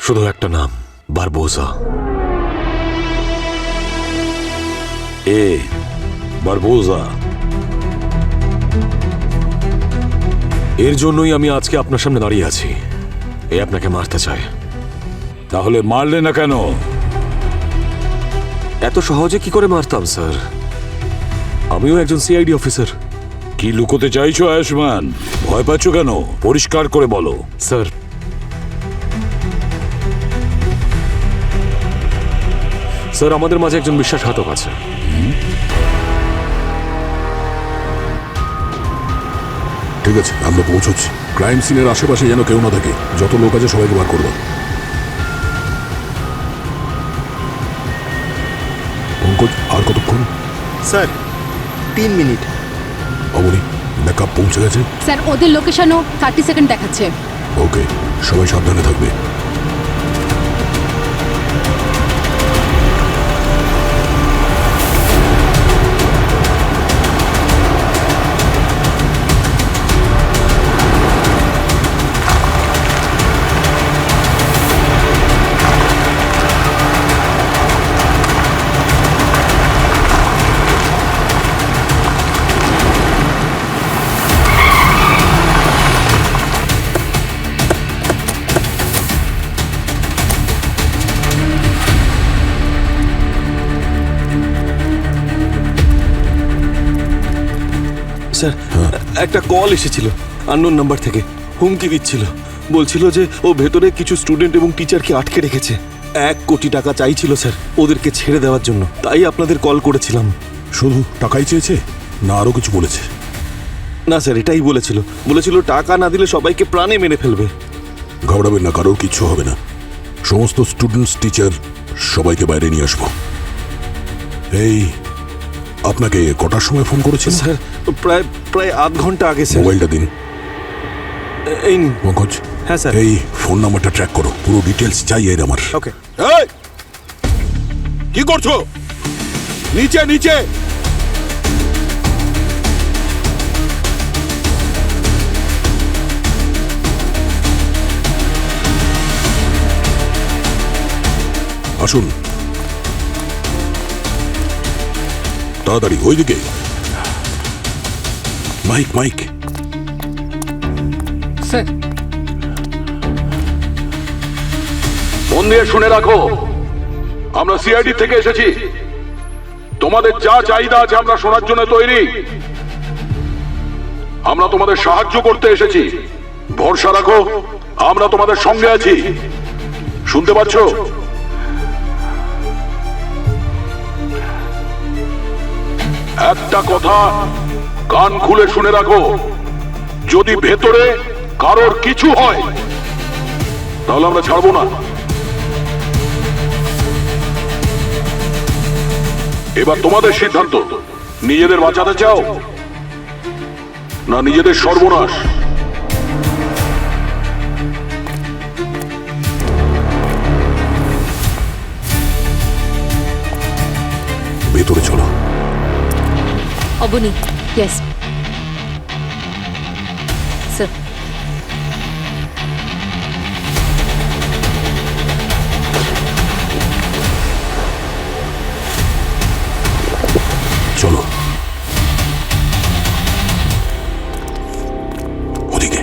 শুধু একটা নাম, বারবোসা। বারবোসা। এর জন্যই আমি আজকে আপনার সামনে দাঁড়িয়ে আছি। এ আপনাকে মারতে চায়। তাহলে মারলে না কেন? এত সহজে কি করে মারতাম স্যার? আমিও একজন সিআইডি অফিসার। কি লুকোতে চাইছো আয়ুষ্মান? ভয় পাচ্ছ কেন? পরিষ্কার করে বলো। স্যার, আমাদের মাঝে একজন বিশ্বাসঘাতক আছে। ঠিক আছে, আমরা পৌঁছচ্ছি। ক্রাইম সিনের আশেপাশে যেন কেউ না থাকে। যত লোক আছে সবাইকে বার করবো। পঙ্কজ, আর কতক্ষণ? Sir 3 minute. অবনী, ব্যাকআপ পৌঁছে গেছে? স্যার ওদের লোকেশনও 30 সেকেন্ড দেখাচ্ছে। ওকে, সবাই সাবধানে থাকবে। স্যার, একটা কল এসেছিল আননোন নাম্বার থেকে। হুমকি দিচ্ছিল, বলছিল যে ও ভেতরে কিছু স্টুডেন্ট এবং টিচারকে আটকে রেখেছে। 1 কোটি টাকা চাইছিল স্যার ওদেরকে ছেড়ে দেওয়ার জন্য। তাই আপনাদের কল করেছিলাম। শুধু টাকাই চেয়েছে না আরো কিছু বলেছে? না স্যার, এটাই বলেছিল টাকা না দিলে সবাইকে প্রাণে মেরে ফেলবে। ঘাবড়াবেন না, কারোর কিচ্ছু হবে না। সমস্ত স্টুডেন্টস, টিচার সবাইকে বাইরে নিয়ে আসবো। এই, আপনাকে কটার সময় ফোন করেছিল? স্যার প্রায় আধ ঘন্টা আগে স্যার। মোবাইলটা দিন। এই নিন। পঙ্কজ, হ্যাঁ স্যার। এই ফোন নাম্বারটা ট্র্যাক করো, পুরো ডিটেলস চাই এর আমার। ওকে। এই, কি করছো? নিচে নিচে। আসুন তাড়াতাড়ি, ওইদিকে। Mic mic. স্যার, মন দিয়ে শুনে রাখো, আমরা সিআইডি থেকে এসেছি। তোমাদের যা চাহিদা আছে আমরা শোনার জন্য তৈরি। আমরা তোমাদের সাহায্য করতে এসেছি। ভরসা রাখো, আমরা তোমাদের সঙ্গে আছি। শুনতে পাচ্ছ? একটা কথা কান খুলে শুনে রাখো, যদি ভেতরে কারোর কিছু হয় তাহলে আমরা ছাড়বো না। এবার তোমাদের সিদ্ধান্ত, নিজেদের বাঁচাতে চাও না নিজেদের সর্বনাশ? ভেতরে চলো। Abani, yes sir. চলো ওদিকে।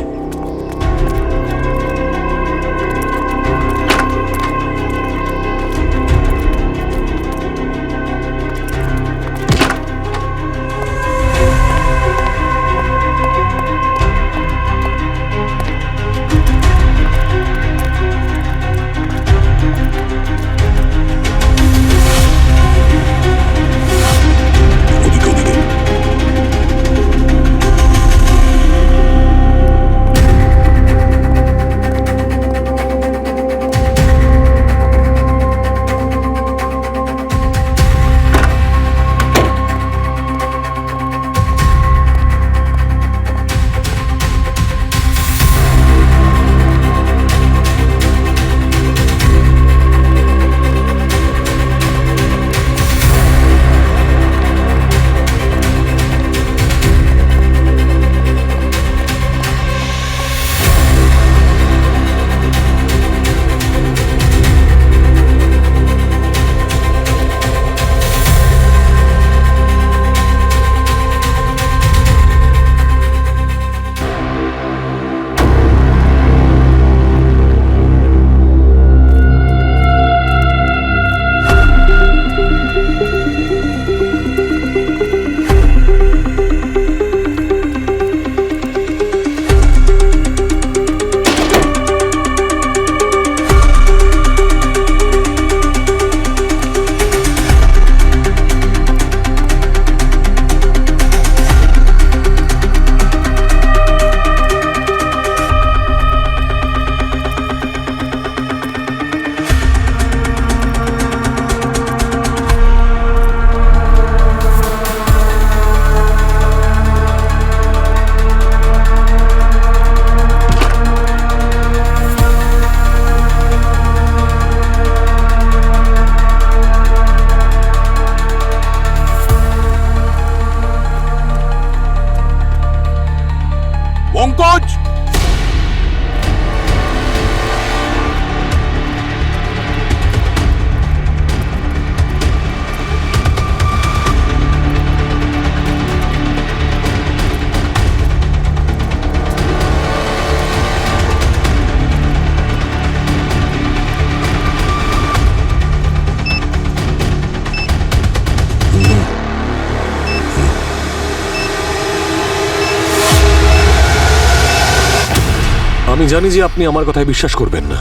জানি যে আপনি আমার কথায় বিশ্বাস করবেন না,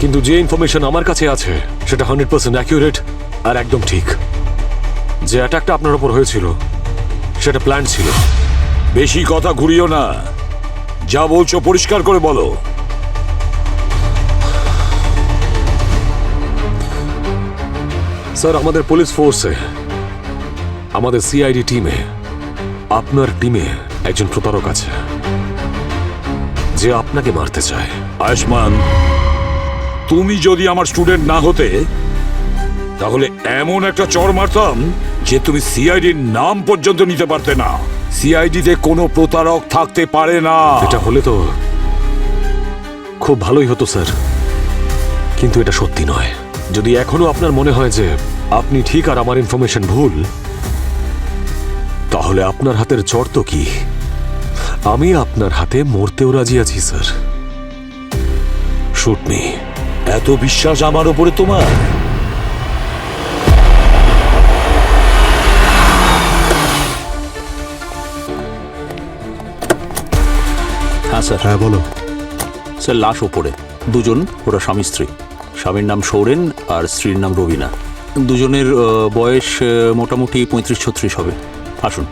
কিন্তু যে ইনফরমেশন আমার কাছে আছে সেটা 100% অ্যাকিউরেট আর একদম ঠিক। যে অ্যাটাকটা আপনার উপর হয়েছিল সেটা প্ল্যান ছিল। বেশি কথা ঘুরিও না, যা বলছো পরিষ্কার করে বলো। স্যার, আমাদের পুলিশ ফোর্সে, আমাদের সিআইডি টিমে, আপনার টিমে একজন প্রতারক আছে যে আপনাকে মারতে চায়। আয়ুষ্মান, তুমি যদি আমার স্টুডেন্ট না হতে তাহলে এমন একটা চড় মারতাম যে তুমি সিআইডির নাম পর্যন্ত নিতে পারতে না। সিআইডিতে কোনো প্রতারক থাকতে পারে না। এটা হলে তো খুব ভালোই হতো স্যার, কিন্তু এটা সত্যি নয়। যদি এখনো আপনার মনে হয় যে আপনি ঠিক আর আমার ইনফরমেশন ভুল, তাহলে আপনার হাতের চড় তো কি, আমি আপনার হাতে মরতেও রাজি আছি স্যার। Shoot me. এত বিশ্বাস আমার উপরে তোমার? হ্যাঁ স্যার। হ্যাঁ বলো। স্যার, লাশ ওপরে, দুজন, ওরা স্বামী স্ত্রী। স্বামীর নাম সৌরেন আর স্ত্রীর নাম রবিনা। দুজনের বয়স মোটামুটি 35-36 হবে। আসুন।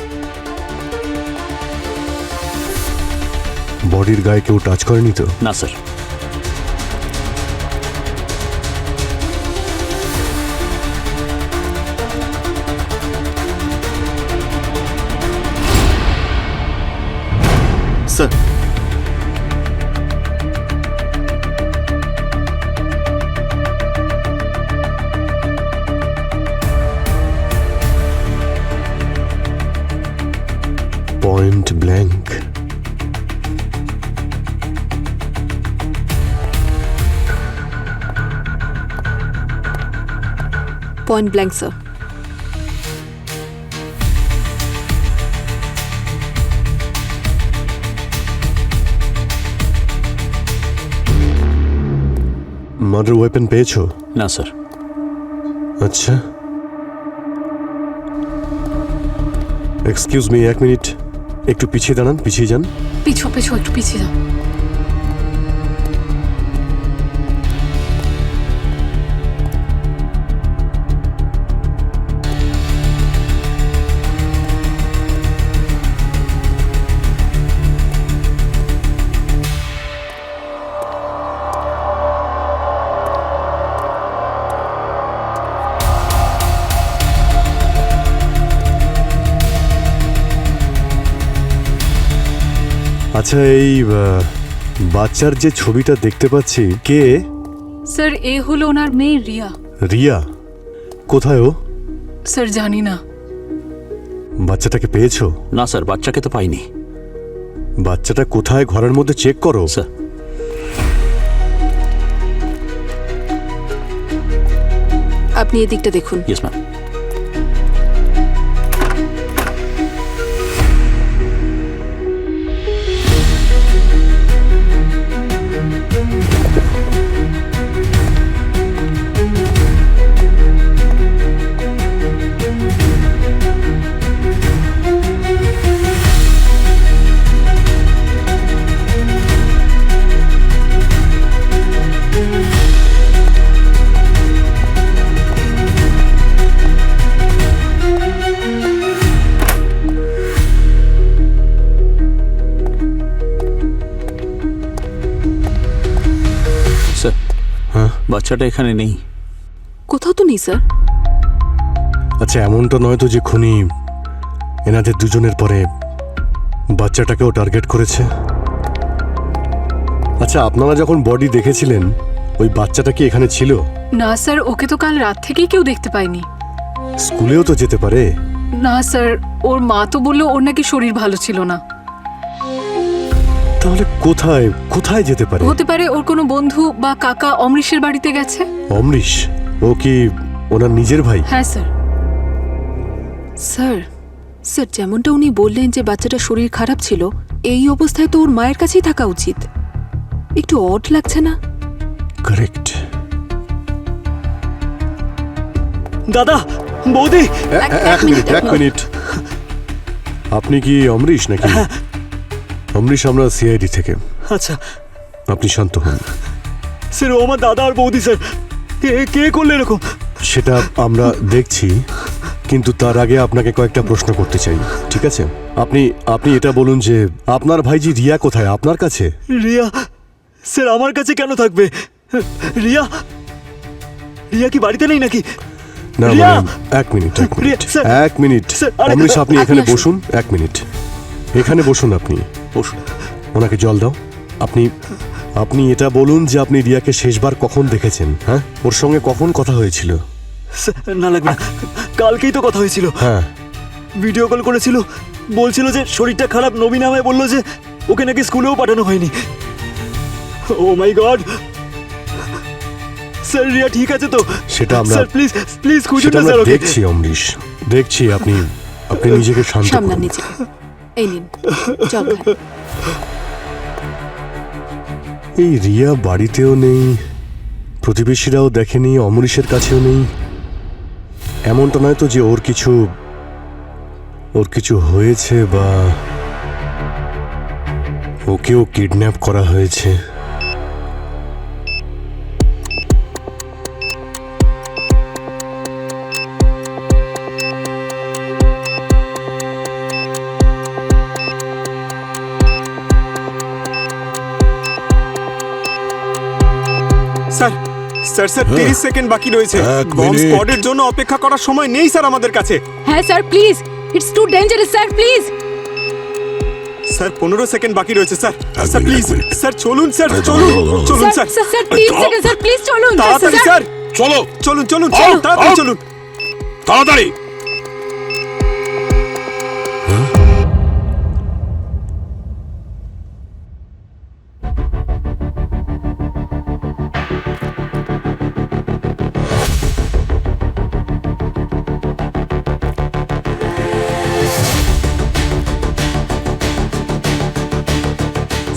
বডির গায়ে কেউ টাচ করেনি তো? না sir. Sir, point blank. Point blank sir. Murder weapon পেয়েছো? না স্যার। আচ্ছা, এক্সকিউজ মি, 1 মিনিট একটু পিছিয়ে দাঁড়ান, পিছিয়ে যান। পিছু পিছু একটু পিছিয়ে যাও। আচ্ছা, এই বাচ্চার যে ছবিটা দেখতে পাচ্ছি, কে? স্যার, এ হলো ওনার মেয়ে রিয়া। রিয়া? কোথায় ও? স্যার, জানি না। বাচ্চাটাকে পেয়েছো? না স্যার, বাচ্চাকে তো পাইনি। বাচ্চাটা কোথায় ঘরের মধ্যে চেক করো। স্যার। আপনি এদিকটা দেখুন। Yes ma'am. স্যার, বাচ্চাটা এখানে নেই। কোথাও তো নেই স্যার। আচ্ছা, এমনটা নয় তো যে খুনি এনাদের দুজনের পরে বাচ্চাটাকেও টার্গেট করেছে? আচ্ছা, আপনারা যখন বডি দেখেছিলেন ওই বাচ্চাটা কি এখানে ছিল? না স্যার, ওকে তো কাল রাত থেকেই কেউ দেখতে পায়নি। স্কুলেও তো যেতে পারে। না স্যার, ওর মা তো বললো ওর নাকি শরীর ভালো ছিল না। তাহলে কোথায় কোথায় যেতে পারে? হতে পারে ওর কোনো বন্ধু বা কাকা অমৃশের বাড়িতে গেছে। অমৃশ? ও কি ওনার নিজের ভাই? হ্যাঁ স্যার। স্যার, স্যার যেমনটা উনি বললেন যে বাচ্চাটার শরীর খারাপ ছিল, এই অবস্থায় তো ওর মায়ের কাছেই থাকা উচিত। একটু অড লাগছে না? কারেক্ট। দাদা, বৌদি, এক মিনিট। আপনি কি অমৃশ নাকি? অমৃশ, আমরা সিআইডি থেকে। আচ্ছা আপনি শান্ত হন। স্যার ও আমার দাদা আর বৌদি স্যার। কে কে করলে এরকম? সেটা আমরা দেখছি, কিন্তু তার আগে আপনাকে কয়েকটা প্রশ্ন করতে চাই, ঠিক আছে? আপনি আপনি এটা বলুন যে আপনার ভাইজি রিয়া কোথায়? আপনার কাছে? রিয়া স্যার আমার কাছে কেন থাকবে? রিয়া রিয়া কি বাড়িতে নেই নাকি? না রিয়া! মানে এক মিনিট রিয়া, স্যার! এক মিনিট স্যার, আরে, অমৃশ, আপনি এখানে আপনি আসুন। বসুন, এক মিনিট এখানে বসুন। আপনি বসুন। ওনাকে জল দাও। আপনি আপনি এটা বলুন যে আপনি রিয়াকে শেষবার কখন দেখেছেন? হ্যাঁ, ওর সঙ্গে কখন কথা হয়েছিল? স্যার, না লাগবে না। কালকেই তো কথা হয়েছিল। হ্যাঁ, ভিডিও কল করেছিল, বলছিল যে শরীরটা খারাপ। নবীন আমায় বললো যে ওকে নাকি স্কুলেও পাঠানো হয়নি। ও মাই গড! স্যার রিয়া ঠিক আছে তো? সেটা আমরা স্যার প্লিজ প্লিজ খুঁজুন সেটা না স্যার আমরা ওকে। দেখছি অমৃশ, দেখছি। আপনি আপনি নিজেকে শান্ত সামলান করুন। নিজে। এই নিন জল খান। এই রিয়া বাড়িতেও নেই, প্রতিবেশীরাও দেখেনি, অমৃশের কাছেও নেই। এমনটা নয় তো যে ওর কিছু হয়েছে বা ওকেও কিডন্যাপ করা হয়েছে? স্যার স্যার স্যার 30 সেকেন্ড বাকি রয়েছে। এক বম্ব মিনিট। স্কোয়াডের জন্য অপেক্ষা করার সময় নেই স্যার আমাদের কাছে। হ্যাঁ sir please, it's too dangerous sir, please. Sir 15 second বাকি রয়েছে স্যার। স্যার মিনিট, প্লিজ এক মিনিট। স্যার চলুন স্যার, আরে, চলুন দাঁড়াও, দাঁড়াও, চলুন sir. Sir sir 3 second sir, please চলুন। তাড়াতাড়ি স্যার, চলো চলুন চলুন চলুন, তাড়াতাড়ি চলুন। তাড়াতাড়ি।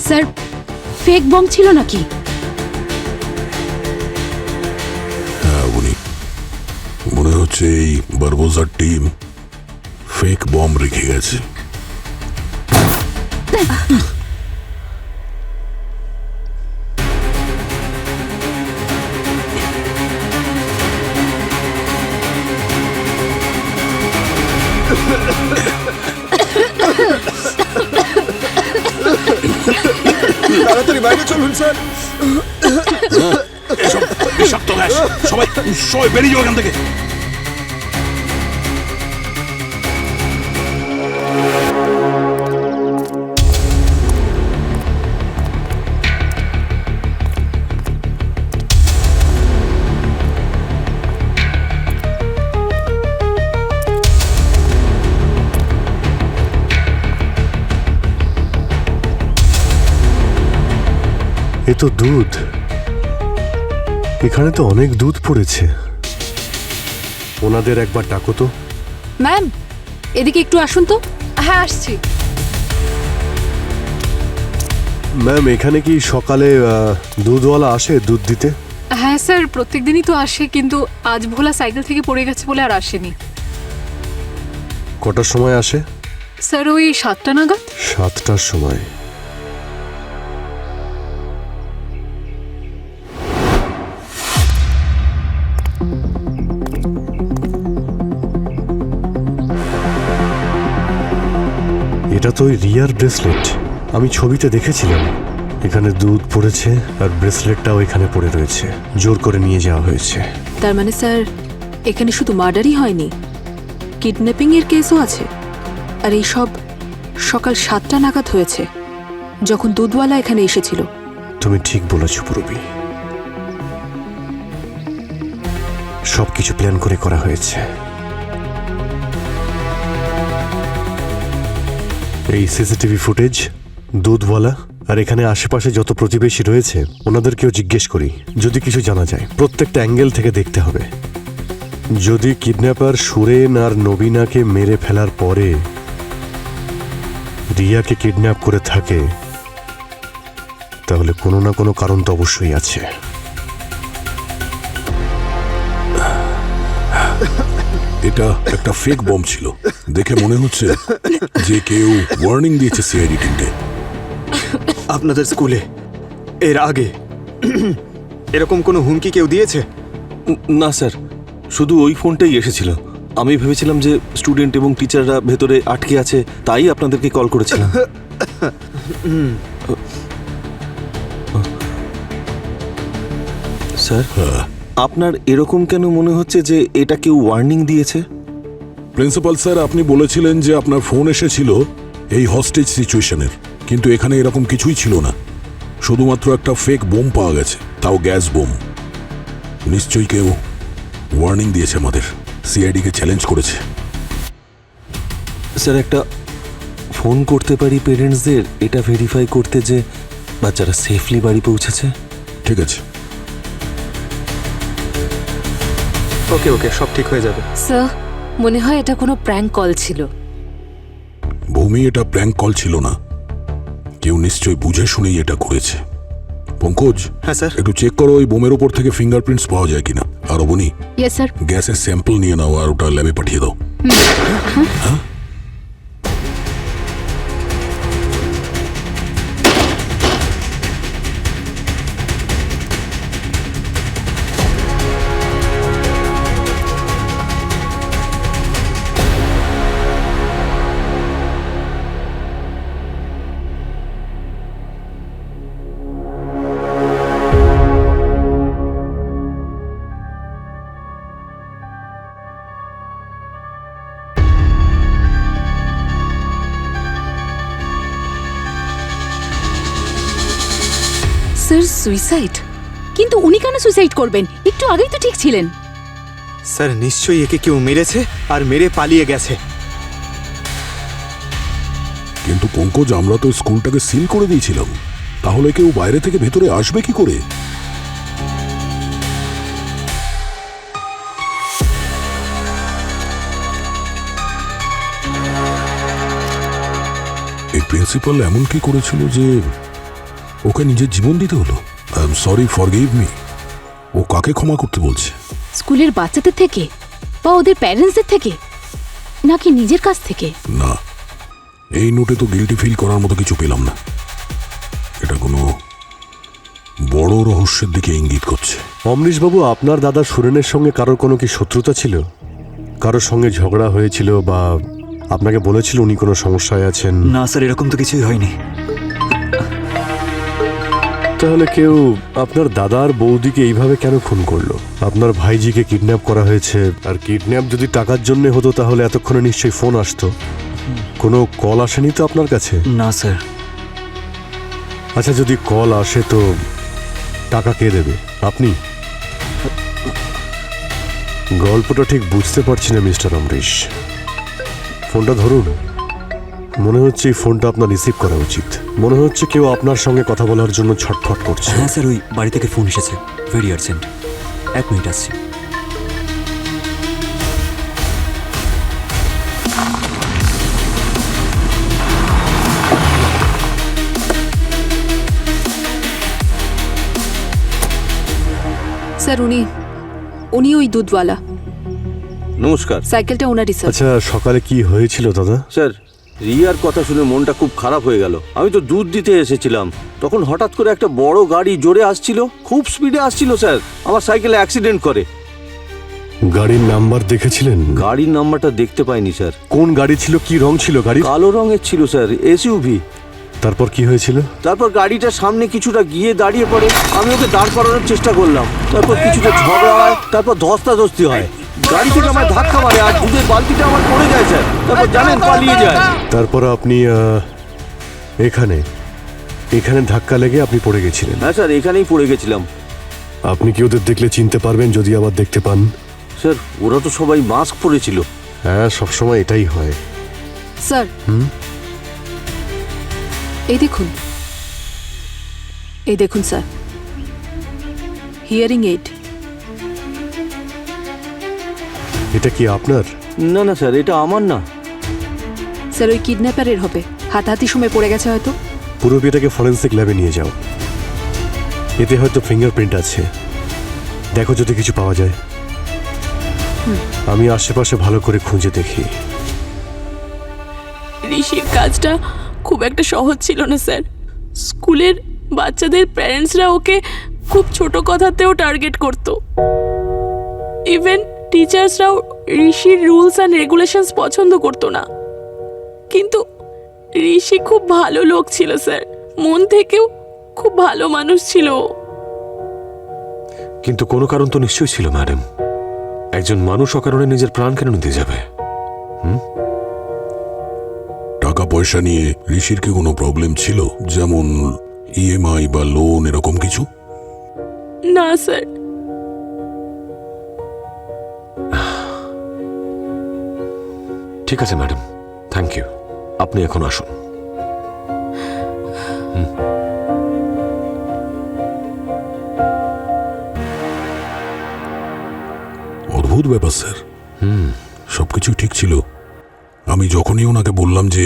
স্যার ফেক বম ছিল নাকি? হ্যাঁ, উনি মনে হচ্ছে এই বারবোজার টিম ফেক বম রেখে গেছে। তাড়াতাড়ি বাইরে চলুন স্যার। এসব বিষাক্ত গ্যাস, সবাই সবাই বেরিয়ে যাও এখান থেকে। এ তো দুধ, এখানে তো অনেক দুধ পড়েছে। ওনাদের একবার ডাকো তো। ম্যাম এদিকে একটু আসুন তো। হ্যাঁ আসছি। ম্যাম, এখানে কি সকালে দুধওয়ালা আসে দুধ দিতে? হ্যাঁ স্যার প্রত্যেকদিনই তো আসে, কিন্তু আজ ভোলা সাইকেল থেকে পড়ে গেছে বলে আর আসেনি। কটার সময় আসে? স্যার ওই 7টা নাগাদ। 7টার সময়। এটা তো ওই রিয়ার ব্রেসলেট, আমি ছবিতে দেখেছিলাম। এখানে দুধ পড়েছে আর ব্রেসলেটটাও এখানে পড়ে রয়েছে, জোর করে নিয়ে যাওয়া হয়েছে। তার মানে স্যার এখানে শুধু মার্ডারই হয়নি, কিডন্যাপিং এর কেসও আছে। আর এই সব সকাল 7টা নাগাদ হয়েছে, যখন দুধওয়ালা এখানে এসেছিল। তুমি ঠিক বলেছ পুরবী, সবকিছু প্ল্যান করে করা হয়েছে। এই সিসিটিভি ফুটেজ, দুধওয়ালা আর এখানে আশেপাশে যত প্রতিবেশী রয়েছে ওনাদেরকেও জিজ্ঞেস করি, যদি কিছু জানা যায়। প্রত্যেকটা অ্যাঙ্গেল থেকে দেখতে হবে। যদি কিডন্যাপার সুরেন আর নবীনাকে মেরে ফেলার পরে রিয়াকে কিডন্যাপ করে থাকে, তাহলে কোনো না কোনো কারণ তো অবশ্যই আছে। এটা একটা ফেক বম ছিল, দেখে মনে হচ্ছে যে কেউ ওয়ার্নিং দিয়েছে সিআইডি টিমকে। আপনাদের স্কুলে এর আগে এরকম কোনো হুমকি কেউ দিয়েছে? না স্যার, শুধু ওই ফোনটাই এসেছিল। আমি ভেবেছিলাম যে স্টুডেন্ট এবং টিচাররা ভেতরে আটকে আছে, তাই আপনাদেরকে কল করেছিলাম। স্যার, আপনার এরকম কেন মনে হচ্ছে যে এটা কেউ ওয়ার্নিং দিয়েছে? প্রিন্সিপাল স্যার, আপনি বলেছিলেন যে আপনার ফোন এসেছিল এই হস্টেজ সিচুয়েশনের, কিন্তু এখানে এরকম কিছুই ছিল না। শুধুমাত্র একটা ফেক বোম পাওয়া গেছে, তাও গ্যাস বোম। নিশ্চয়ই কেউ ওয়ার্নিং দিয়েছে আমাদের, সিআইডিকে চ্যালেঞ্জ করেছে। স্যার, একটা ফোন করতে পারি পেরেন্টসদের এটা ভেরিফাই করতে যে বাচ্চারা সেফলি বাড়ি পৌঁছেছে? ঠিক আছে। ওকে ওকে, সব ঠিক হয়ে যাবে। স্যার, মনে হয় এটা কোনো প্র্যাঙ্ক কল ছিল। ভূমি, এটা প্র্যাঙ্ক কল ছিল না। কেউ নিশ্চয়ই বুঝে শুনেই এটা করেছে। পঙ্কজ, হ্যাঁ স্যার। একটু চেক করো ওই বোমের ওপর থেকে ফিঙ্গারপ্রিন্টস পাওয়া যায় কিনা। আর অবনী, ইয়েস স্যার। গ্যাসের স্যাম্পল নিয়ে নাও আর ওটা ল্যাবে পাঠিয়ে দাও। হ্যাঁ? Sir, suicide? কিন্তু উনি কেন সুইসাইড করবেন? একটু আগেই তো ঠিক ছিলেন। স্যার, নিশ্চয়ই একে কেউ মেরেছে আর মেরে পালিয়ে গেছে। কিন্তু পঙ্কজ, আমরা তো স্কুলটাকে সিল করে দিয়েছিলাম, তাহলে কেউ বাইরে থেকে ভেতরে আসবে কি করে? এই প্রিন্সিপাল এমন কি করেছিল যে ওকে নিজের জীবন দিতে হলো? I am sorry, forgive me. ও কাকে ক্ষমা করতে বলছে? স্কুলের বাচ্চাদের থেকে বা ওদের প্যারেন্টসদের থেকে, নাকি নিজের কাছ থেকে? না, এই নোটে তো গিল্টি ফিল করার মতো কিছু পেলাম না। এটা কোনো বড় রহস্যের দিকে ইঙ্গিত করছে। অমরিশবাবু, আপনার দাদা সুরেনের সঙ্গে কারোর কোনো কি শত্রুতা ছিল? কারোর সঙ্গে ঝগড়া হয়েছিল বা আপনাকে বলেছিল উনি কোনো সমস্যায় আছেন? না স্যার, এরকম তো কিছুই হয়নি। তাহলে কেউ আপনার দাদার বৌদিকে এইভাবে কেন খুন করলো? আপনার ভাইজিকে কিডন্যাপ করা হয়েছে, আর কিডন্যাপ যদি টাকার জন্য হতো তাহলে এতক্ষণে নিশ্চয়ই ফোন আসতো। কোনো কল আসেনি তো আপনার কাছে? না স্যার। আচ্ছা, যদি কল আসে তো টাকা কে দেবে? আপনি? গল্পটা ঠিক বুঝতে পারছি না মিস্টার অমরিশ। ফোনটা ধরুন। মনে হচ্ছে এই ফোনটা আপনার রিসিভ করা উচিত। মনে হচ্ছে কেউ আপনার সঙ্গে কথা বলার জন্য ছটফট করছে। হ্যাঁ স্যার, ওই বাড়ি থেকে ফোন এসেছে, ভেরি আর্জেন্ট। 1 মিনিট আসছি। স্যার, উনি ওই দুধওয়ালা। নমস্কার সাইকেলটা ওনারই স্যার। আচ্ছা, সকালে কি হয়েছিল দাদা? স্যার, রিয়ার কথা শুনে মনটা খুব খারাপ হয়ে গেল। আমি তো দুধ দিতে এসেছিলাম, তখন হঠাৎ করে একটা বড় গাড়ি জোরে আসছিল, খুব স্পিডে আসছিল স্যার। আমার সাইকেলে অ্যাক্সিডেন্ট করে। গাড়ির নাম্বার দেখেছিলেন? গাড়ির নাম্বারটা দেখতে পাইনি স্যার। কোন গাড়ি ছিল? কি রং ছিল গাড়ি? কালো রঙের ছিল স্যার, এসইউভি। তারপর কি হয়েছিল? তারপর গাড়িটা সামনে কিছুটা গিয়ে দাঁড়িয়ে পড়ে। আমি ওকে দাঁড় করানোর চেষ্টা করলাম, তারপর কিছুটা ঝগড়া হয়, তারপর ধস্তাধস্তি হয়। গাড়ি থেকে আমার ধাক্কা মারে আর দুধের বালতিটা আমার পড়ে যায় স্যার। তারপর জানেন, পালিয়ে যায়। তারপর আপনি এখানে ধাক্কা লেগে আপনি পড়ে গেছিলেন? হ্যাঁ স্যার, এখানেই পড়ে গেছিলাম। আপনি কি ওদের দেখলে চিনতে পারবেন যদি আবার দেখতে পান? স্যার, ওরা তো সবাই মাস্ক পরেছিল। হ্যাঁ, সবসময় এটাই হয়। স্যার, এই দেখুন স্যার, হিয়ারিং এইড। এটা কি আপনার? না না স্যার, এটা আমার না। স্যার, ওই কিডন্যাপারের হবে। হাতাহাতি সময় পড়ে গেছে হয়তো। পুরো বিয়েটাকে ফরেন্সিক ল্যাবে নিয়ে যাও। এতে হয়তো ফিঙ্গারপ্রিন্ট আছে, দেখো যদি কিছু পাওয়া যায়। আমি আশেপাশে ভালো করে খুঁজে দেখি। ঋষির কাজটা খুব একটা সহজ ছিল না স্যার। স্কুলের বাচ্চাদের প্যারেন্টসরা ওকে খুব ছোট কথাতেও টার্গেট করতো। ইভেন টিচার্সরাও ঋষির রুলস অ্যান্ড রেগুলেশনস পছন্দ করতো না। কিন্তু ঋষি খুব ভালো লোক ছিল স্যার, মন থেকেও খুব ভালো মানুষ ছিল ও। কিন্তু কোনো কারণ তো নিশ্চয়ই ছিল ম্যাডাম। একজন মানুষ অকারণে নিজের প্রাণ কেন নিতে যাবে? টাকা পয়সা নিয়ে ঋষির কি কোনো প্রবলেম ছিল, যেমন ইএমআই বা লোন এরকম কিছু? না স্যার। ঠিক আছে ম্যাডাম, থ্যাংক ইউ। আপনি এখন আসুন। অদ্ভুত ব্যাপার স্যার। সবকিছু ঠিক ছিল। আমি যখনই ওনাকে বললাম যে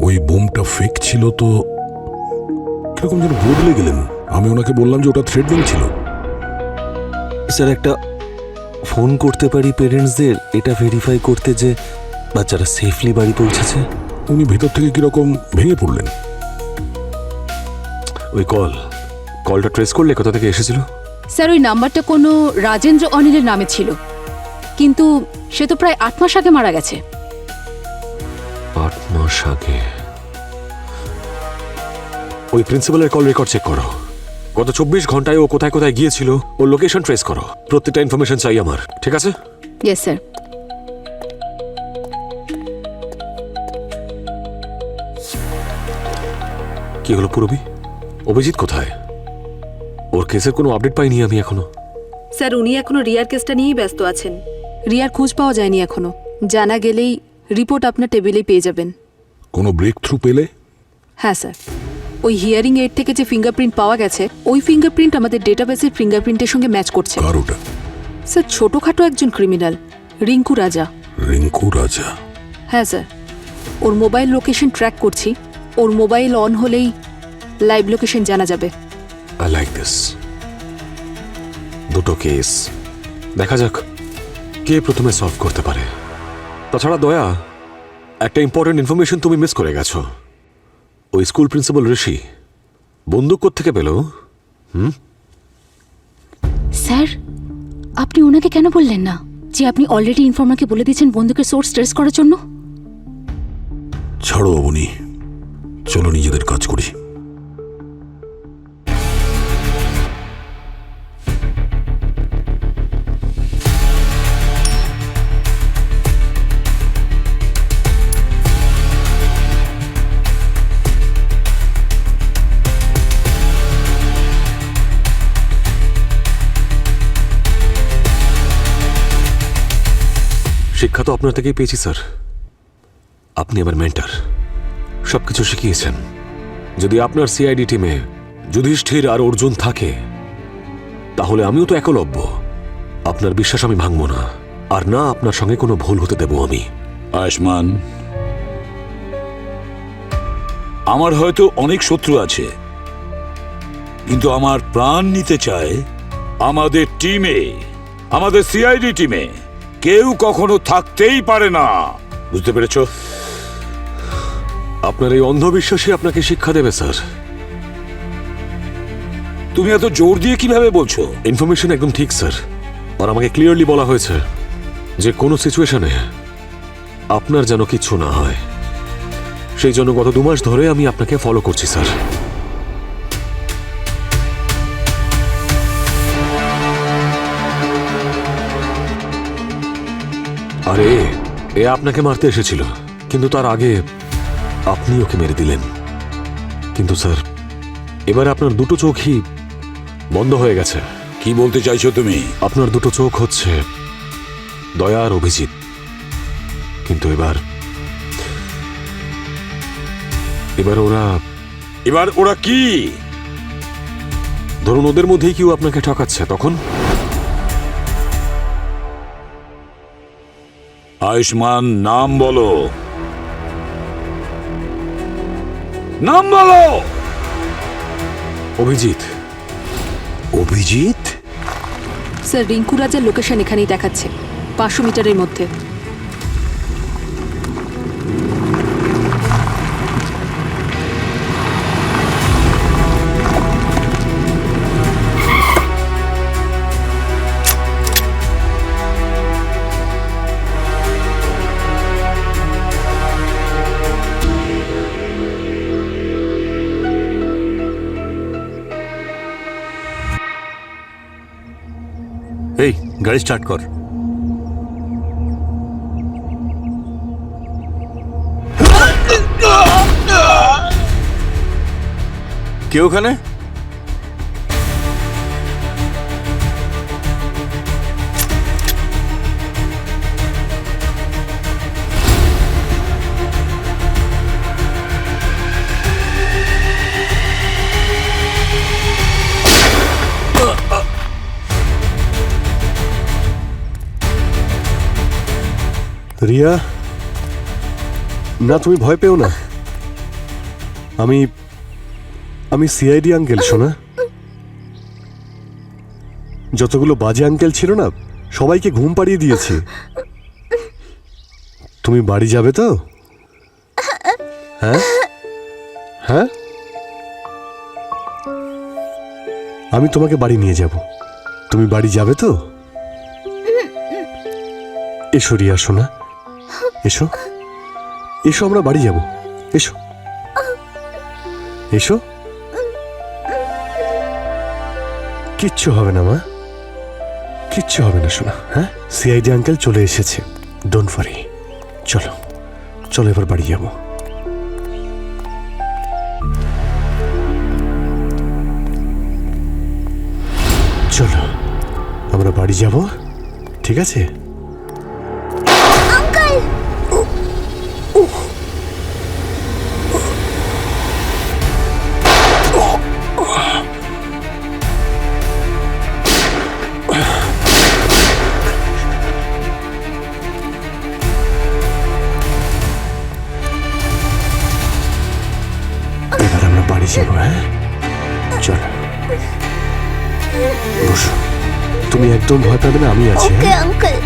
ওই বোমটা ফেক ছিল, তো কিরকম যেন বদলে গেলেন। আমি ওনাকে বললাম যে ওটা থ্রেটনিং ছিল। স্যার, একটা ফোন করতে পারি পেরেন্টসদের এটা ভেরিফাই করতে যে বাচ্চারা সেফলি বাড়ি পৌঁছেছে? উনি ভেতর থেকে কিরকম ভেঙে পড়লেন। ওই কলটা ট্রেস করলে কোথা থেকে এসেছিল? স্যার ওই নাম্বারটা কোনো রাজেন্দ্র অনিলের নামে ছিল, কিন্তু সে তো প্রায় 8 মাস আগে মারা গেছে। 8 মাস আগে? ওই প্রিন্সিপালের কল রেকর্ড চেক করো। গত 24 ঘন্টায় ও কোথায় কোথায় গিয়েছিল ওর লোকেশন ট্রেস করো। প্রত্যেকটা ইনফরমেশন চাই আমার, ঠিক আছে? Yes sir. কি হলো পুরবি? অভিজিৎ কোথায়? ওর কেসের কোনো আপডেট পাইনি আমি এখনো। স্যার উনি এখনো রিয়ার কেসটা নিয়েই ব্যস্ত আছেন। রিয়ার খোঁজ পাওয়া যায়নি এখনো। জানা গেলেই রিপোর্ট আপনার টেবিলেই পেয়ে যাবেন। কোনো ব্রেক থ্রু পেলে? হ্যাঁ স্যার, ওই হিয়ারিং এইড থেকে যে ফিঙ্গারপ্রিন্ট পাওয়া গেছে ওই ফিঙ্গারপ্রিন্ট আমাদের ডেটাবেসের ফিঙ্গারপ্রিন্টের সঙ্গে ম্যাচ করছে। কার ওটা? স্যার ছোটখাটো একজন ক্রিমিনাল, রিঙ্কু রাজা। রিঙ্কু রাজা? হ্যাঁ স্যার, ওর মোবাইল লোকেশন ট্র্যাক করছি। ওর মোবাইল অন হলেই লাইভ লোকেশন জানা যাবে। I like this. দুটো কেস, দেখা যাক কে প্রথমে সলভ করতে পারে। তাছাড়া দয়া, একটা ইম্পর্টেন্ট ইনফরমেশন তুমি মিস করে গেছো। ওই স্কুল প্রিন্সিপাল ঋষি বন্দুক কোত্থেকে পেল? স্যার আপনি ওনাকে কেন বললেন না যে আপনি অলরেডি ইনফর্মারকে বলে দিয়েছেন বন্দুকের সোর্স ট্রেস করার জন্য? ছাড়ো অবনী, চলো নিজেদের কাজ করি। শিক্ষা তো আপনার থেকেই পেয়েছি স্যার। আপনি আমার মেন্টর, সবকিছু শিখিয়েছেন। যদি আপনার সিআইডি টিমে যুধিষ্ঠির আর অর্জুন থাকে তাহলে আমিও তো একলব্য। আপনার বিশ্বাস আমি ভাঙব না, আর না আপনার সঙ্গে কোনো ভুল হতে দেব আমি। আয়ুষ্মান, আমার হয়তো অনেক শত্রু আছে, কিন্তু আমার প্রাণ নিতে চায় আমাদের টিমে, আমাদের সিআইডি টিমে কেউ কখনো থাকতেই পারে না। বুঝতে পেরেছ? আপনার এই অন্ধবিশ্বাসই আপনাকে শিক্ষা দেবে স্যার। তুমি এত জোর দিয়ে কিভাবে বলছো? ইনফরমেশন একদম ঠিক স্যার, আর আমাকে ক্লিয়ারলি বলা হয়েছে যে কোনো সিচুয়েশনে আপনার যেন কিচ্ছু না হয়। সেই জন্য গত 2 মাস ধরে আমি আপনাকে ফলো করছি স্যার। আরে এ আপনাকে মারতে এসেছিল, কিন্তু তার আগে আপনি ওকে মেরে দিলেন। কিন্তু স্যার এবার আপনার দুটো চোখই বন্ধ হয়ে গেছে। কি বলতে চাইছো তুমি? আপনার দুটো চোখ হচ্ছে দয়া আর অভিজিৎ। কিন্তু এবার ওরা কি? ধরুন ওদের মধ্যেই কেউ আপনাকে ঠকাচ্ছে, তখন? আয়ুষ্মান, নাম বলো, নাম বলো। অভিজিৎ। অভিজিৎ? স্যার রিঙ্কু রাজার লোকেশন এখানেই দেখাচ্ছে, 500 মিটারের মধ্যে। এই গাড়ি স্টার্ট কর। কে ওখানে? রিয়া, না তুমি ভয় পেও না। আমি সিআইডি আঙ্কেল, শোনা। যতগুলো বাজে আঙ্কেল ছিল না, সবাইকে ঘুম পাড়িয়ে দিয়েছি। তুমি বাড়ি যাবে তো? হ্যাঁ হ্যাঁ, আমি তোমাকে বাড়ি নিয়ে যাব। তুমি বাড়ি যাবে তো? এসো রিয়া শোনা, এসো এসো, আমরা বাড়ি যাব। এসো এসো, কিচ্ছু হবে না মা, কিচ্ছু হবে না শোনা। হ্যাঁ, সিআইডি আঙ্কেল চলে এসেছে, ডোন্ট ওয়ারি। চলো চলো, এবার বাড়ি যাব। চলো আমরা বাড়ি যাব, ঠিক আছে? এবার আমরা বাড়ি যাবো। হ্যাঁ চলো, বসো। তুমি একদম ভয় পাবে না, আমি আছি। হ্যাঁ? আঙ্কেল।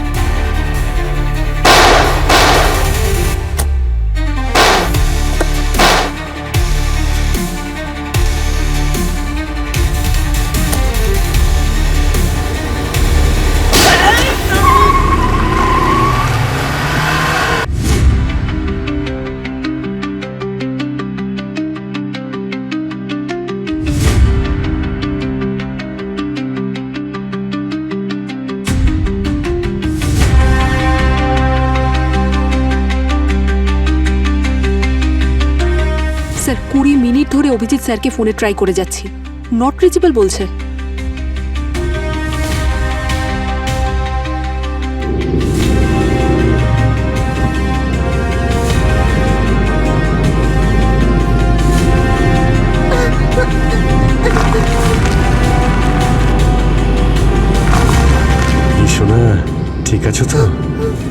স্যার 20 মিনিট ধরে অভিজিৎ স্যারকে ফোনে ট্রাই করে যাচ্ছি, নট রিচেবল বলছে। শোনা, ঠিক আছো তো?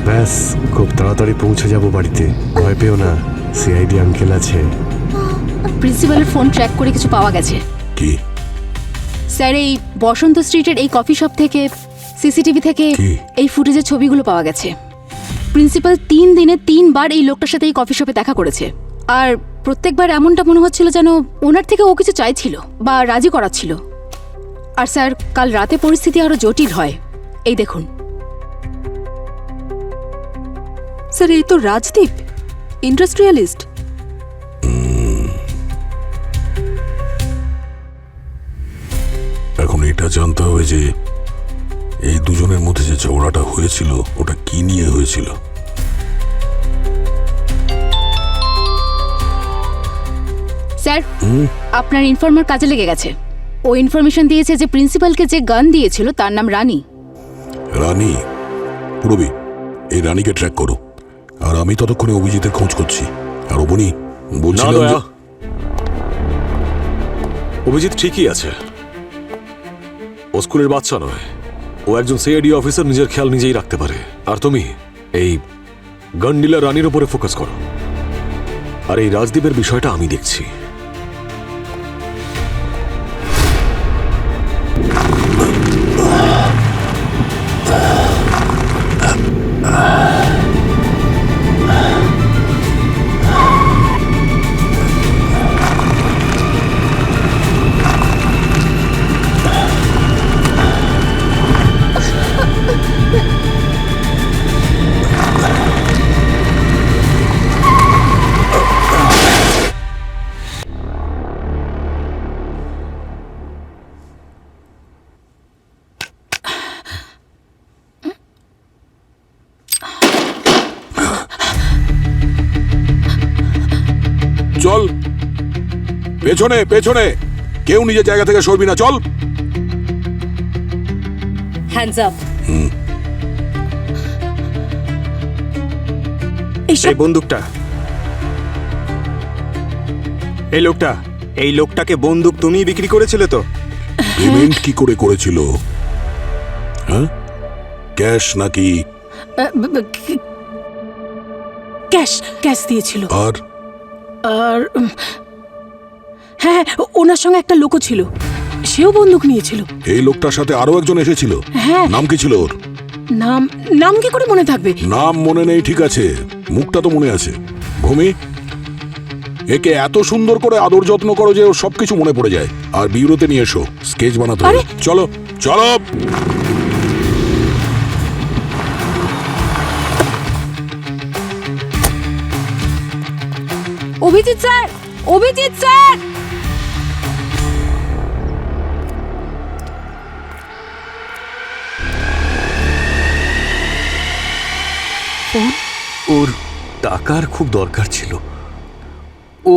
ব্যাস, খুব তাড়াতাড়ি পৌঁছে যাব বাড়িতে, ভয় পেও না। সিআইডি আঙ্কেল আছে। প্রিন্সিপালের ফোন ট্র্যাক করে কিছু পাওয়া গেছে। কি? স্যার, এই বসন্ত স্ট্রিটের এই কফি শপ থেকে, সিসিটিভি থেকে এই ফুটেজের ছবিগুলো পাওয়া গেছে। প্রিন্সিপাল 3 দিনে 3 বার এই লোকটার সাথে এই কফি শপে দেখা করেছে, আর প্রত্যেকবার এমনটা মনে হচ্ছিল যেন ওনার থেকে ও কিছু চাইছিল বা রাজি করাচ্ছিল। আর স্যার, কাল রাতে পরিস্থিতি আরো জটিল হয়। এই দেখুন স্যার, এই তো রাজদীপ, ইন্ডাস্ট্রিয়ালিস্ট। এখন এটা জানতে হবে যে এই দুজনের মধ্যে যে ঝগড়াটা হয়েছিল ওটা কি নিয়ে হয়েছিল। স্যার, আপনার ইনফর্মার কাজে লেগে গেছে। ও ইনফরমেশন দিয়েছে যে প্রিন্সিপালকে যে গান দিয়েছিল তার নাম রানী। রানী? পুরবি, এই রানীকে ট্র্যাক করো, আর আমি ততক্ষণে অভিজিতের খোঁজ করছি। আর অবনী বলছিলাম যে অভিজিৎ ঠিকই আছে, ও স্কুলের বাচ্চা নয়, ও একজন সিআইডি অফিসার, নিজের খেয়াল নিজেই রাখতে পারে। আর তুমি এই গান ডিলার রানীর উপরে ফোকাস করো, আর এই রাজদীপের বিষয়টা আমি দেখছি। চল পেছনে পেছনে, কেউ নিজের জায়গা থেকে সরবি না, চল। Hands up. এই বন্দুকটা, এই লোকটাকে বন্দুক তুমি বিক্রি করেছিলে তো? পেমেন্ট কি করে করেছিল? হ্যাঁ, ক্যাশ নাকি? ক্যাশ ক্যাশ দিয়েছিল। আর আর হ্যাঁ, ওনার সঙ্গে একটা লোকও ছিল, সেও বন্দুক নিয়েছিল। এই লোকটার সাথে আরো একজন এসেছিল। হ্যাঁ। নাম কি ছিল ওর? নাম নাম কি করে মনে থাকবে? নাম মনে নেই ঠিক আছে, মুখটা তো মনে আছে। ভূমি, একে এত সুন্দর করে আদর যত্ন করো যে ওর সবকিছু মনে পড়ে যায়। আর বিউরোতে নিয়ে এসো, স্কেচ বানাতে হবে। চলো চলো। Abhijit sir, Abhijit sir. ওর টাকার খুব দরকার ছিল। ও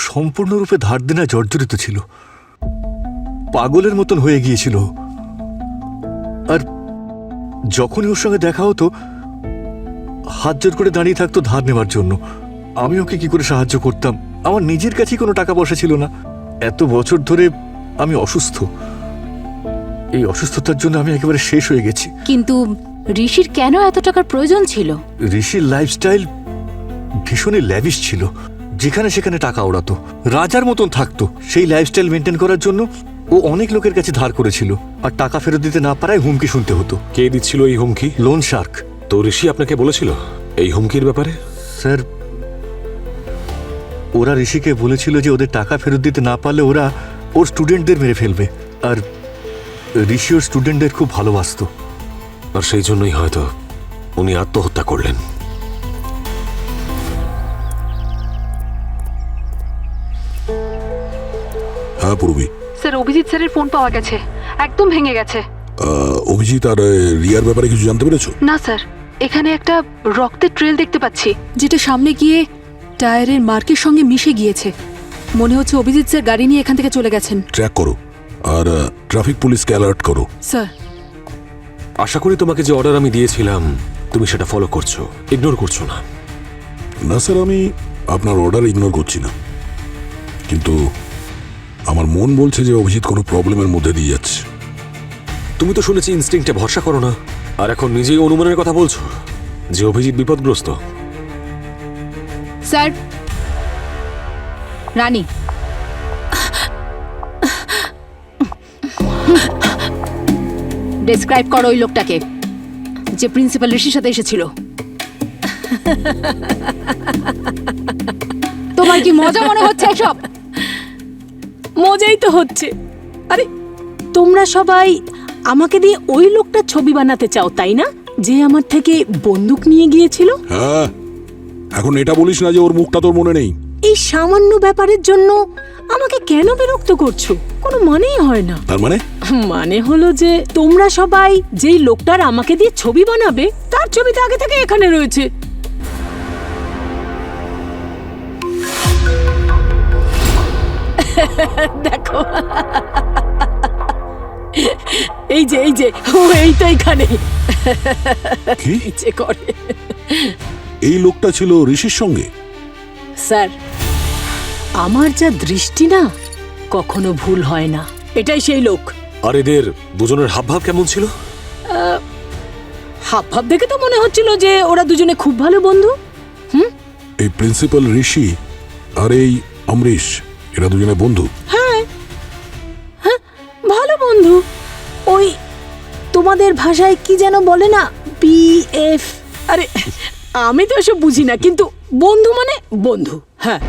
সম্পূর্ণরূপে ধার দেনা জর্জরিত ছিল, পাগলের মতন হয়ে গিয়েছিল। আর যখনই ওর সঙ্গে দেখা হতো হাত জোর করে দাঁড়িয়ে থাকতো ধার নেওয়ার জন্য। আমি ওকে কি করে সাহায্য করতাম? আমার নিজের কাছেই কোনো টাকা পয়সা ছিল না। এত বছর ধরে আমি অসুস্থ, এই অসুস্থতার জন্য আমি একেবারে শেষ হয়ে গেছি। কিন্তু ঋষির কেন এত টাকার প্রয়োজন ছিল? ঋষির লাইফস্টাইল ভীষণই ল্যাভিশ ছিল, যেখানে সেখানে টাকা ওড়াতো, রাজার মতন থাকতো। সেই লাইফস্টাইল মেনটেন করার জন্য ও অনেক লোকের কাছে ধার করেছিল, আর টাকা ফেরত দিতে না পারায় হুমকি শুনতে হতো। কে দিচ্ছিল এই হুমকি? Loan Shark. তো ঋষি আপনাকে বলেছিল এই হুমকির ব্যাপারে? স্যার, ওরা ঋষিকে বলেছিল যে ওদের টাকা ফেরত দিতে না পারলে ওরা ওর স্টুডেন্টদের মেরে ফেলবে। আর ঋষি ওর স্টুডেন্টদের খুব ভালোবাসতো, আর সেই জন্যই হয়তো উনি আত্মহত্যা করলেন। হ্যাঁ পূর্বী। স্যার, অভিজিৎ স্যারের ফোন পাওয়া গেছে, একদম ভেঙে গেছে। অভিজিৎ আর রিয়ার ব্যাপারে কিছু জানতে পেরেছো? না স্যার, এখানে একটা রক্তের ট্রেল দেখতে পাচ্ছি, যেটা সামনে গিয়ে টায়ারের মার্কের সঙ্গে মিশে গিয়েছে। মনে হচ্ছে অভিজিৎ স্যার গাড়ি নিয়ে এখান থেকে চলে গেছেন। ট্র্যাক করো আর ট্রাফিক পুলিশকে অ্যালার্ট করো। স্যার, আশা করি তোমাকে যে অর্ডার আমি দিয়েছিলাম তুমি সেটা ফলো করছো, ইগনোর করছো না। না স্যার, আমি আপনার অর্ডার ইগনোর করছি না, কিন্তু আমার মন বলছে যে অভিজিৎ কোনো প্রবলেমের মধ্যে দিয়ে যাচ্ছে। তুমি তো শুনেছি ইনস্টিংক্টে ভরসা করো না, আর এখন নিজেই অনুমানের কথা বলছো যে অভিজিৎ বিপদগ্রস্ত। স্যার, রানী, ডেসক্রাইব করো ওই লোকটাকে যে প্রিন্সিপাল ঋষির সাথে এসেছিল। তোমার কি মজা মনে হচ্ছে এসব? মজাই তো হচ্ছে। আরে তোমরা সবাই আমাকে দিয়ে ওই লোকটার ছবি বানাতে চাও, তাই না? যে আমার থেকে বন্দুক নিয়ে গিয়েছিল। হ্যাঁ, এখন এটা বলিস না যে ওর মুখটা তোর মনে নেই। এই সামান্য ব্যাপারের জন্য আমাকে কেন বিরক্ত করছো? কোনো মানেই হয় না। তার মানে? মানে হলো যে তোমরা সবাই যেই লোকটার আমাকে দিয়ে ছবি বানাবে তার ছবিটা আগে থেকে এখানে রয়েছে। দেখো, এই যে ও এই তো এখানে কি ইচ্ছে করে। এই লোকটা ছিল ঋষির সঙ্গে? স্যার, আমার যা দৃষ্টি না, কখনো ভুল হয় না। এটাই সেই লোক। আর এদের দুজনের হাবভাব কেমন ছিল? হাবভাব দেখে তো মনে হচ্ছিল যে ওরা দুজনে খুব ভালো বন্ধু। এই প্রিন্সিপাল ঋষি আর এই অমরিশ, এরা দুজনে বন্ধু? হ্যাঁ, ভালো বন্ধু। ওই তোমাদের ভাষায় কি যেন বলে না, বিএফ। আরে আমি তো এসব বুঝি না, কিন্তু বন্ধু মানে বন্ধু। হ্যাঁ,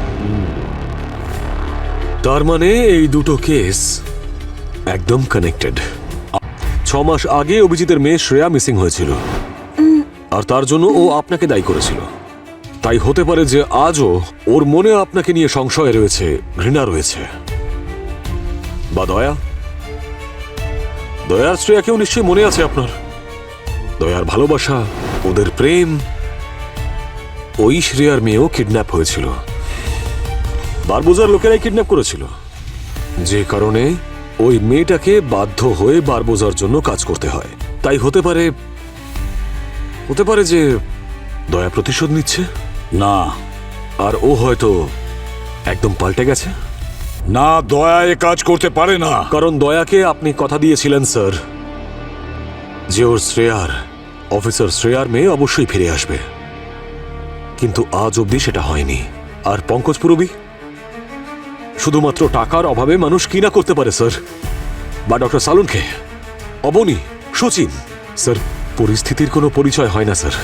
তার মানে এই দুটো কেস একদম কানেক্টেড। 6 মাস আগে অভিজিতের মেয়ে শ্রেয়া মিসিং হয়েছিল, আর তার জন্য ও আপনাকে দায়ী করেছিল। তাই হতে পারে যে আজও ওর মনে আপনাকে নিয়ে সংশয় রয়েছে, ঘৃণা রয়েছে, বা দয়া। দয়ার শ্রেয়াকেও নিশ্চয়ই মনে আছে আপনার। দয়ার ভালোবাসা, ওদের প্রেম। ওই শ্রেয়ার মেয়েও কিডন্যাপ হয়েছিল। বারবোজার লোকেরাই কিডন্যাপ করেছিল, যে কারণে ওই মেয়েটাকে বাধ্য হয়ে বারবোজার জন্য কাজ করতে হয়। তাই হতে পারে যে দয়া প্রতিশোধ নিচ্ছে, না আর ও হয়তো একদম পাল্টে গেছে। না, দয়া এ কাজ করতে পারে না। কারণ দয়াকে আপনি কথা দিয়েছিলেন স্যার যে ওর অফিসার শ্রেয়ার মেয়ে অবশ্যই ফিরে আসবে, কিন্তু আজ অবধি সেটা হয়নি। আর পঙ্কজ পুরবি শুধুমাত্র টাকার অভাবে মানুষ কি না করতে পারে স্যার, বা ডক্টর সালুনকে, অবনী, সচিন। স্যার, পরিস্থিতির কোনো পরিচয় হয় না স্যার।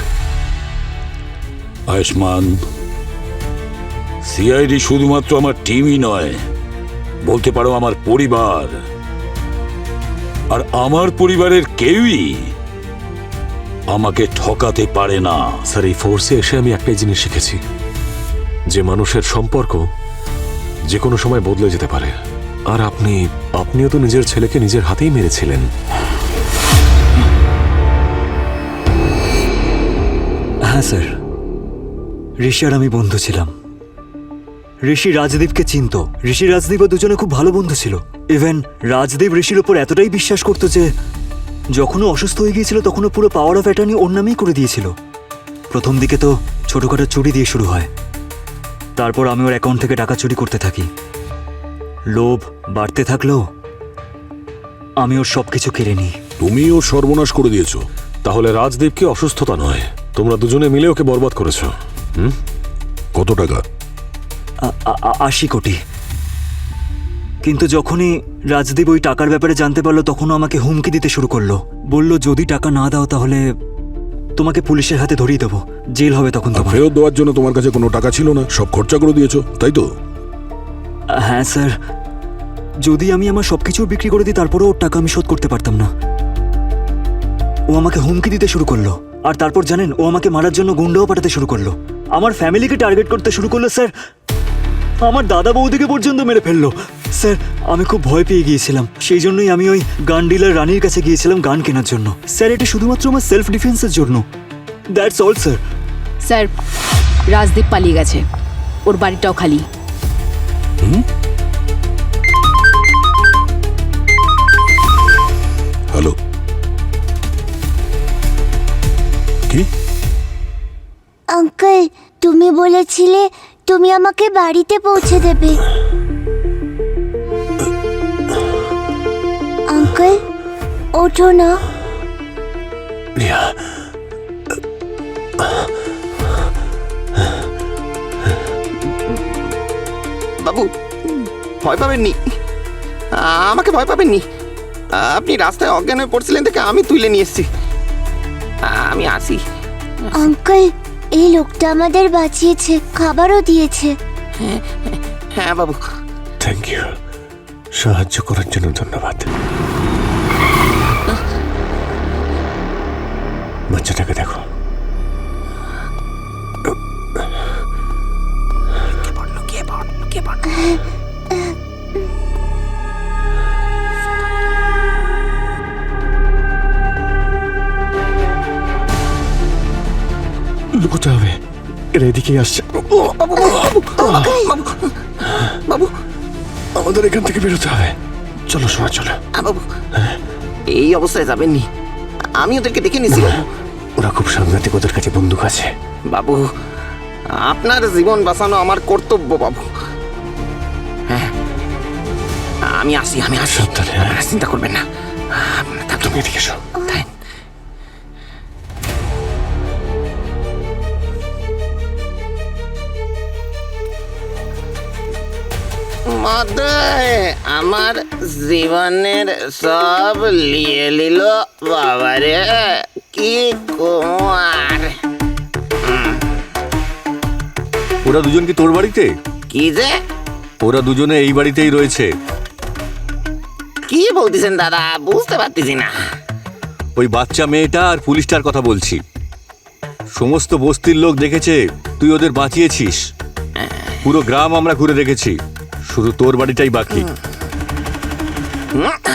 আয়ুষ্মান, সিআইডি শুধুমাত্র আমার টিমই নয়, বলতে পারো আমার পরিবার। আর আমার পরিবারের কেউই আমাকে ঠকাতে পারে না। স্যার, এই ফোর্সে এসে আমি একটাই জিনিস শিখেছি, যে মানুষের সম্পর্ক যে কোনো সময় বদলে যেতে পারে। আর আপনিও তো নিজের ছেলেকে নিজের হাতেই মেরেছিলেন। হ্যাঁ স্যার, ঋষি আর আমি বন্ধু ছিলাম। ঋষি রাজদীপকে চিনত, ঋষি রাজদীপও দুজনে খুব ভালো বন্ধু ছিল। ইভেন রাজদীপ ঋষির ওপর এতটাই বিশ্বাস করতো যে যখনও অসুস্থ হয়ে গিয়েছিল তখনও পুরো পাওয়ার অফ অ্যাটর্নি ওর নামেই করে দিয়েছিল। প্রথম দিকে তো ছোটখাটো চুরি দিয়ে শুরু হয়, তারপর আমি ওর অ্যাকাউন্ট থেকে টাকা চুরি করতে থাকি। লোভ বাড়তে থাকলো, আমি ওর সবকিছু কেড়ে নিই। তুমিও সর্বনাশ করে দিয়েছো। তাহলে রাজদীপকে অসুস্থতা নয়, তোমরা দুজনে মিলে ওকে বরবাদ করেছো। কত টাকা? 80 কোটি। কিন্তু যখনই রাজদীপ ওই টাকার ব্যাপারে জানতে পারলো তখনও আমাকে হুমকি দিতে শুরু করলো। বলল যদি টাকা না দাও তাহলে তোমাকে পুলিশের হাতে ধরিয়ে দেবো, জেল হবে তখন তোমার। ফেরত দেওয়ার জন্য তোমার কাছে কোনো টাকা ছিল না, সব খরচা করে দিয়েছো, তাই তো? হ্যাঁ স্যার, যদি আমি আমার সবকিছু বিক্রি করে দিই তারপরেও ওর টাকা আমি শোধ করতে পারতাম না। ও আমাকে হুমকি দিতে শুরু করলো, আর তারপর জানেন ও আমাকে মারার জন্য গুন্ডাও পাঠাতে শুরু করলো। আমার ফ্যামিলিকে টার্গেট করতে শুরু করলো স্যার। আমার দাদা বৌদিকে পর্যন্ত মেরে ফেললো। স্যার, আমি খুব ভয় পেয়ে গিয়েছিলাম, সেই জন্যই আমি ওই গান ডিলার রানীর কাছে গিয়েছিলাম গান কেনার জন্য। স্যার, এটা শুধুমাত্র আমার সেলফ ডিফেন্সের জন্য। That's all sir. Sir, Rajdeep পালিয়ে গেছে, ওর বাড়িটাও খালি। হ্যালো, কি? আঙ্কেল, তুমি বলেছিলে তুমি আমাকে বাড়িতে পৌঁছে দেবে। আঙ্কেল, ওঠো না। রিয়া, বাবু, ভয় পাবেননি, আমাকে ভয় পাবেননি। আপনি রাস্তায় অজ্ঞান হয়ে পড়ছিলেন থেকে আমি তুলে নিয়ে এসেছি। আমি আসি। আঙ্কেল, এই লোকটা আমাদের বাঁচিয়েছে, খাবারও দিয়েছে। হ্যাঁ বাবু। থ্যাংক ইউ, সাহায্য করার জন্য ধন্যবাদ। বাচ্চাটাকে দেখো। লুকোতে হবে, এরা এদিকেই আসছে। বাবু, আমাদের এখান থেকে বেরোতে হবে। চলো সোনা, চলো। বাবু, এই অবস্থায় যাবেননি, আমি ওদেরকে দেখে নিয়েছি। ওরা খুব সাংঘাতিক, ওদের কাছে বন্দুক আছে। বাবু, আপনার জীবন বাঁচানো আমার কর্তব্য বাবু। হ্যাঁ, আমি আসি। সাবধানে, চিন্তা করবেন না। তুমি এদিকে এসো। আমার জীবনের সব লিয়ে নিল বাবারে, কি কুমার। ওরা দুজন কি তোর বাড়িতে? কি যে? ওরা দুজনে এই বাড়িতেই রয়েছে। কি বলতেছেন দাদা, বুঝতে পারতেছি না। ওই বাচ্চা মেয়েটা আর পুলিশটার কথা বলছি। সমস্ত বস্তির লোক দেখেছে তুই ওদের বাঁচিয়েছিস। পুরো গ্রাম আমরা ঘুরে দেখেছি, শুধু তোর বাড়িটাই বাকি।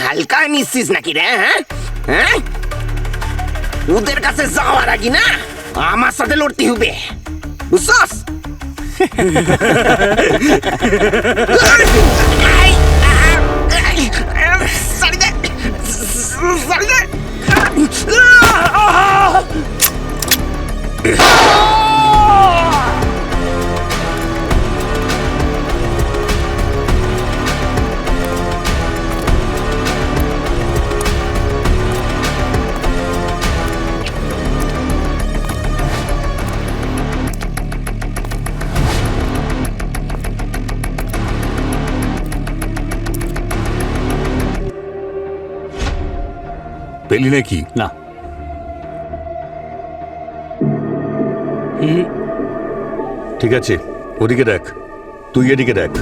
হালকা নিচ্ছিস নাকি রে? হ্যাঁ, ওদের কাছে যাওয়ার আগে না আমার সাথে লড়তে হবে, বুঝছস? পেলি নাকি? না। ঠিক আছে, ওদিকে দেখ, তুই এদিকে দেখ।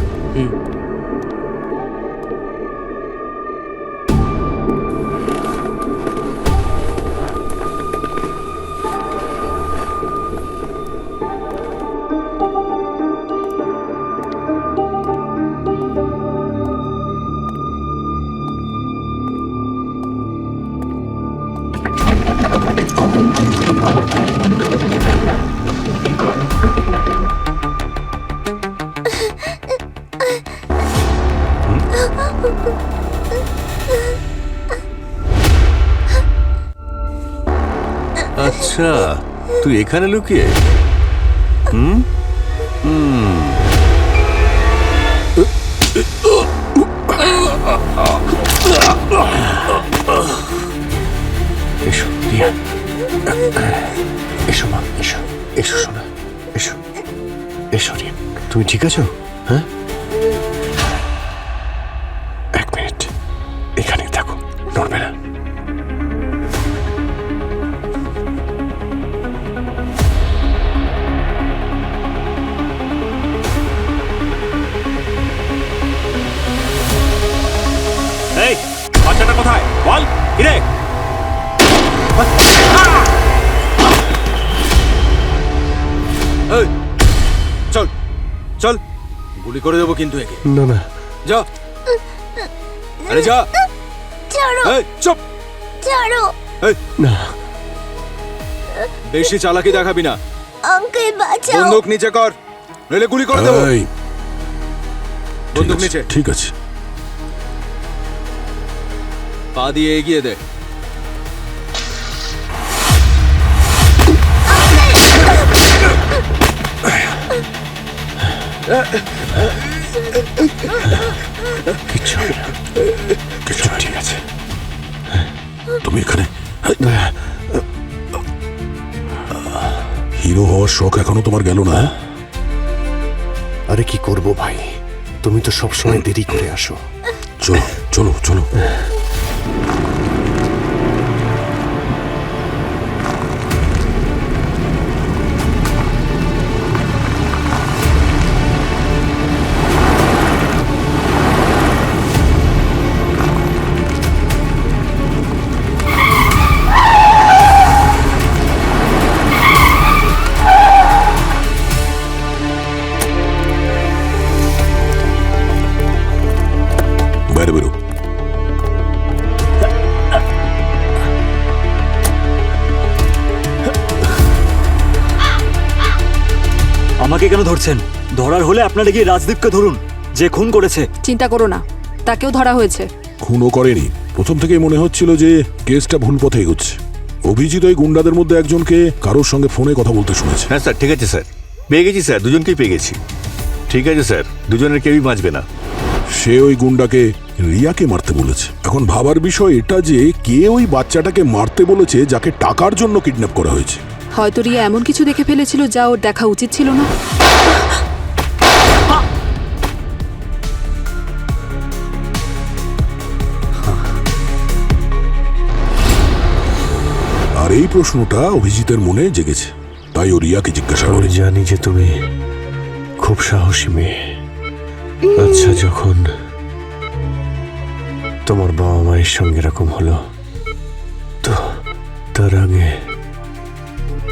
আচ্ছা, তুই এখানে লুকিয়ে? এসো রিয়া, এসো মা, এসো, এসো শোনা, এসো, এসো রিয়া। তুমি ঠিক আছো? হ্যাঁ, এক মিনিট এখানে থাকো, নড়বে না। এই বাচ্চাটা কোথায় বল? কিরে চল চল, গুলি করে দেবো কিন্তু একে। না না, যা, আরে যা। ছাড়ো, এই চুপ, ছাড়ো। এই না, বেশি চালাকি দেখাবি না। আঙ্কেল বাঁচাও। বন্দুক নিচে কর, নইলে গুলি করে দেবো। এই, বন্দুক নিচে, ঠিক আছে। পা দিয়ে এগিয়ে দে। কিচ্ছু হবে না, কিচ্ছু ঠিক আছে। তুমি এখানে হিরো হওয়ার শখ এখনো তোমার গেল না? আরে কি করব ভাই, তুমি তো সবসময় দেরি করে আসো। চলো চলো চলো। বাইরে বেরো। আমাকে কেন ধরছেন? ধরার হলে আপনারা গিয়ে রাজদীপকে ধরুন, যে খুন করেছে। চিন্তা করো না, তাকেও ধরা হয়েছে। খুনও করেনি। প্রথম থেকেই মনে হচ্ছিল যে কেসটা ভুল পথে এগোচ্ছে। অভিজিৎ ওই গুন্ডাদের মধ্যে একজনকে কারোর সঙ্গে ফোনে কথা বলতে শুনেছে। হ্যাঁ স্যার, ঠিক আছে স্যার, পেয়ে গেছি স্যার, দুজনকেই পেয়ে গেছি। ঠিক আছে স্যার, দুজনের কেউই বাঁচবে না। সে ওই গুন্ডাকে রিয়াকে মারতে বলেছে। এখন ভাবার বিষয় এটা যে কে ওই বাচ্চাটাকে মারতে বলেছে যাকে টাকার জন্য কিডন্যাপ করা হয়েছে। হয়তো রিয়া এমন কিছু দেখে ফেলেছিল যা ওর দেখা উচিত ছিল না। আর এই প্রশ্নটা অভিজিতের মনে জেগেছে, তাই ও রিয়াকে জিজ্ঞাসা করে। আমি জানি যে তুমি খুব সাহসী মেয়ে। আচ্ছা, যখন তোমার বাবা মায়ের সঙ্গে এরকম হলো, তো তার আগে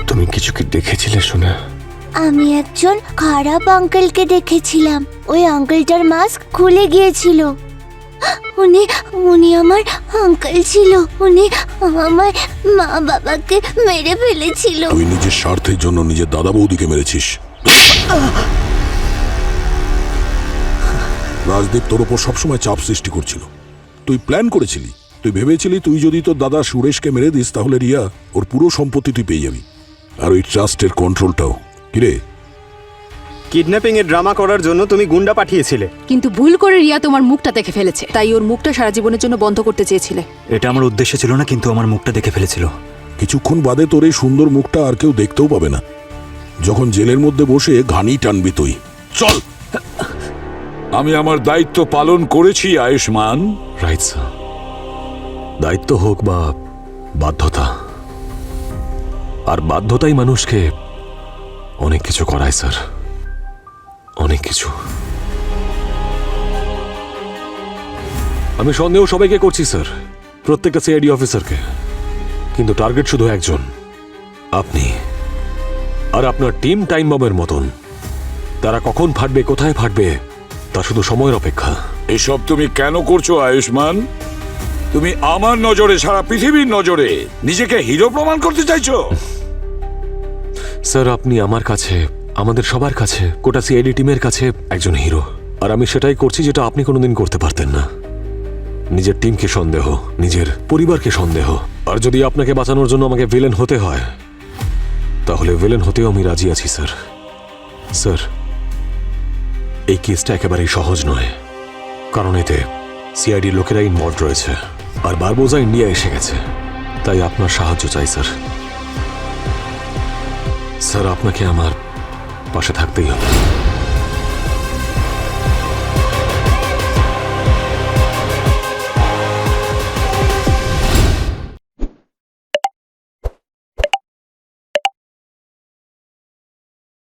তুমি কিছু কি দেখেছিলে শোনা? আমি একজন খারাপ আঙ্কেলকে দেখেছিলাম। ওই আঙ্কেলটার মাস্ক খুলে গিয়েছিল। উনি উনি আমার আঙ্কেল ছিল। উনি আমার মা বাবাকে মেরে ফেলেছিল। তুই নিজের স্বার্থের জন্য নিজের দাদা বৌদিকে মেরেছিস। রাজদীপ তোর ওপর সবসময় চাপ সৃষ্টি করছিল। তুই প্ল্যান করেছিলি, তুই ভেবেছিলি তুই যদি তোর দাদা সুরেশকে মেরে দিস তাহলে রিয়া ওর পুরো সম্পত্তি তুই পেয়ে যাবি, আর ওই ট্রাস্টের কন্ট্রোলটাও। কিরে, কিডন্যাপিং এর ড্রামা করার জন্য তুমি গুন্ডা পাঠিয়েছিলে, কিন্তু ভুল করে রিয়া তোমার মুখটা দেখে ফেলেছে। তাই ওর মুখটা সারা জীবনের জন্য বন্ধ করতে চেয়েছিলে। এটা আমার উদ্দেশ্য ছিল না, কিন্তু আমার মুখটা দেখে ফেলেছিল। কিছুক্ষণ বাদে তোর এই সুন্দর মুখটা আর কেউ দেখতেও পাবে না, যখন জেলের মধ্যে বসে ঘানি টানবি তুই। চল, আমি আমার দায়িত্ব পালন করেছি আয়ুষ্মান। রাইট স্যার, দায়িত্ব হোক বা বাধ্যতা, আর বাধ্যতাই মানুষকে অনেক কিছু করায় স্যার, অনেক কিছু। আমি সন্দেহ সবাইকে করছি স্যার, প্রত্যেকটা সিআইডি অফিসারকে, কিন্তু টার্গেট শুধু একজন, আপনি। আর আপনার টিম টাইম বমের মতন, তারা কখন ফাটবে, কোথায় ফাটবে, তা শুধু সময়ের অপেক্ষা। এসব তুমি কেন করছো আয়ুষ্মান? তুমি আমার নজরে, সারা পৃথিবীর নজরে নিজেকে হিরো প্রমাণ করতে চাইছো? স্যার, আপনি আমার কাছে, আমাদের সবার কাছে, গোটা সিআইডি টিমের কাছে একজন হিরো, আর আমি সেটাই করছি যেটা আপনি কোনোদিন করতে পারতেন না। নিজের টিমকে সন্দেহ, নিজের পরিবারকে সন্দেহ। আর যদি আপনাকে বাঁচানোর জন্য আমাকে ভিলেন হতে হয়, তাহলে ভিলেন হতেও আমি রাজি আছি স্যার। স্যার, এই কেসটা একেবারেই সহজ নয়, কারণ এতে সিআইডির লোকেরা ইনভলভ রয়েছে, আর বারবোজা ইন্ডিয়া এসে গেছে। তাই আপনার সাহায্য চাই স্যার। স্যার, আপনাকে আমার পাশে থাকতেই হবে।